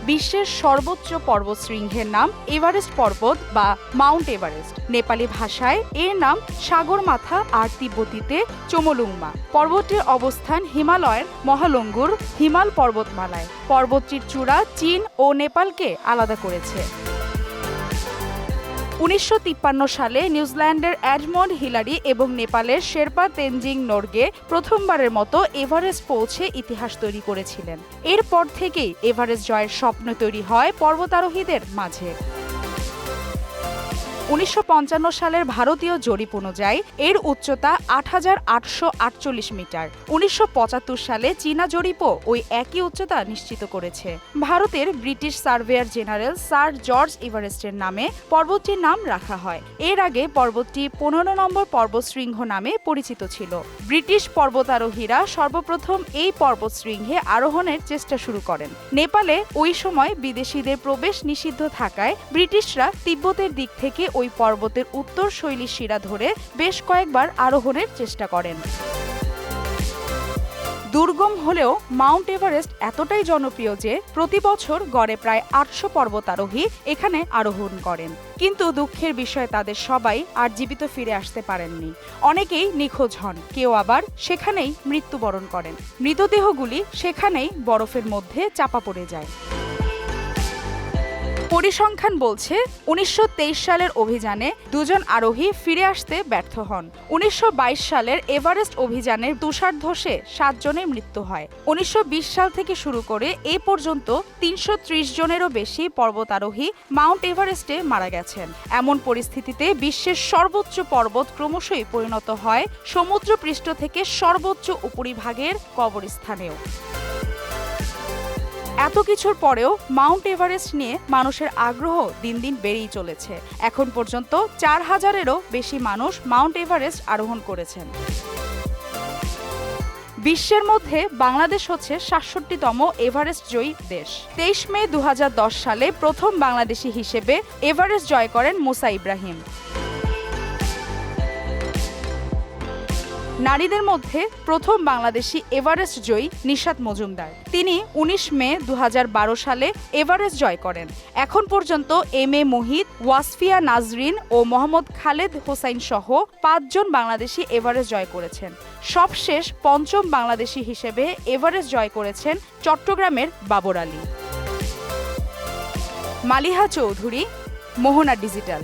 বিশ্বের সর্বোচ্চ পর্বতশৃঙ্গের নাম এভারেস্ট পর্বত বা মাউন্ট এভারেস্ট। নেপালি ভাষায় এর নাম সাগরমাথা আর তিব্বতীতে চোমলুংমা। পর্বতটির অবস্থান হিমালয়ের মহালঙ্গুর হিমাল পর্বতমালায়। পর্বতটির চূড়া চীন ও নেপালকে আলাদা করেছে। 1953 সালে নিউজিল্যান্ডের এডমন্ড হিলারি এবং নেপালের শেরপা তেনজিং নোরগে প্রথমবারের মতো এভারেস্ট পৌঁছে ইতিহাস তৈরি করেছিলেন। এরপর থেকেই এভারেস্ট জয়ের স্বপ্ন তৈরি হয় পর্বতারোহীদের মাঝে। 1955 সালের ভারতীয় জরিপ অনুযায়ী এর উচ্চতা 8,848 মিটার। 1975 সালে চীনা জরিপও ওই একই উচ্চতা নিশ্চিত করেছে। ভারতের British surveyor general sir George এভারেস্টের নামে পর্বতটির নাম রাখা হয়। এর আগে পর্বতটি 15 নম্বর পর্বতশৃঙ্গ নামে পরিচিত ছিল। ব্রিটিশ পর্বতারোহীরা সর্বপ্রথম এই পর্বতশৃঙ্গে আরোহণের চেষ্টা শুরু করেন। নেপালে ওই সময় বিদেশিদের প্রবেশ নিষিদ্ধ থাকায় ব্রিটিশরা তিব্বতের দিক থেকে ওই পর্বতের উত্তর শৈলী শিরা ধরে বেশ কয়েকবার আরোহণের চেষ্টা করেন। দুর্গম হলেও মাউন্ট এভারেস্ট এতটাই জনপ্রিয় যে প্রতি বছর গড়ে প্রায় 800 পর্বতারোহী এখানে আরোহণ করেন। কিন্তু দুঃখের বিষয় তাদের সবাই আর জীবিত ফিরে আসতে পারেননি। অনেকেই নিখোঁজ হন, কেউ আবার সেখানেই মৃত্যুবরণ করেন। মৃতদেহগুলি সেখানেই বরফের মধ্যে চাপা পড়ে যায়। পরিসংখ্যান বলছে 1923 সালের অভিযানে 2 জন আরোহী ফিরে আসতে ব্যর্থ হন। 1922 সালের এভারেস্ট অভিযানের তুষার ধসে 7 জনের মৃত্যু হয়। 1920 সাল থেকে শুরু করে এ পর্যন্ত 330 জনেরও বেশি পর্বতারোহী মাউন্ট এভারেস্টে মারা গেছেন। এমন পরিস্থিতিতে বিশ্বের সর্বোচ্চ পর্বত ক্রমশই পরিণত হয় সমুদ্রপৃষ্ঠ থেকে সর্বোচ্চ উপরিভাগের কবরস্থানেও। এত কিছুর পরেও মাউন্ট এভারেস্ট নিয়ে মানুষের আগ্রহ দিন দিন বেড়েই চলেছে। এখন পর্যন্ত 4000-এরও বেশি মানুষ মাউন্ট এভারেস্ট আরোহণ করেছেন। বিশ্বের মধ্যে বাংলাদেশ হচ্ছে 67তম এভারেস্ট জয়ী দেশ। 23 মে 2010 সালে প্রথম বাংলাদেশি হিসেবে এভারেস্ট জয় করেন মুসা ইব্রাহিম। নারীদের মধ্যে প্রথম বাংলাদেশি এভারেস্ট জয়ী নিশাত মজুমদার। তিনি 19 মে 2012 সালে এভারেস্ট জয় করেন। এখন পর্যন্ত এম.এ. মুহিত, ওয়াসফিয়া নাজরিন ও মোহাম্মদ খালেদ হোসাইন সহ 5 জন বাংলাদেশি এভারেস্ট জয় করেছেন। সবশেষ পঞ্চম বাংলাদেশি হিসেবে এভারেস্ট জয় করেছেন চট্টগ্রামের বাবর আলী। মালিহা চৌধুরী, মোহনা ডিজিটাল।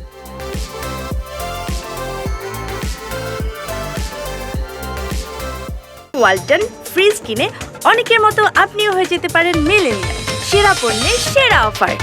ওয়ালটন ফ্রিজ কিনে অনেকের মতো আপনিও হয়ে যেতে পারেন মিলেনিয়াল। সেরা পণ্যের সেরা অফার।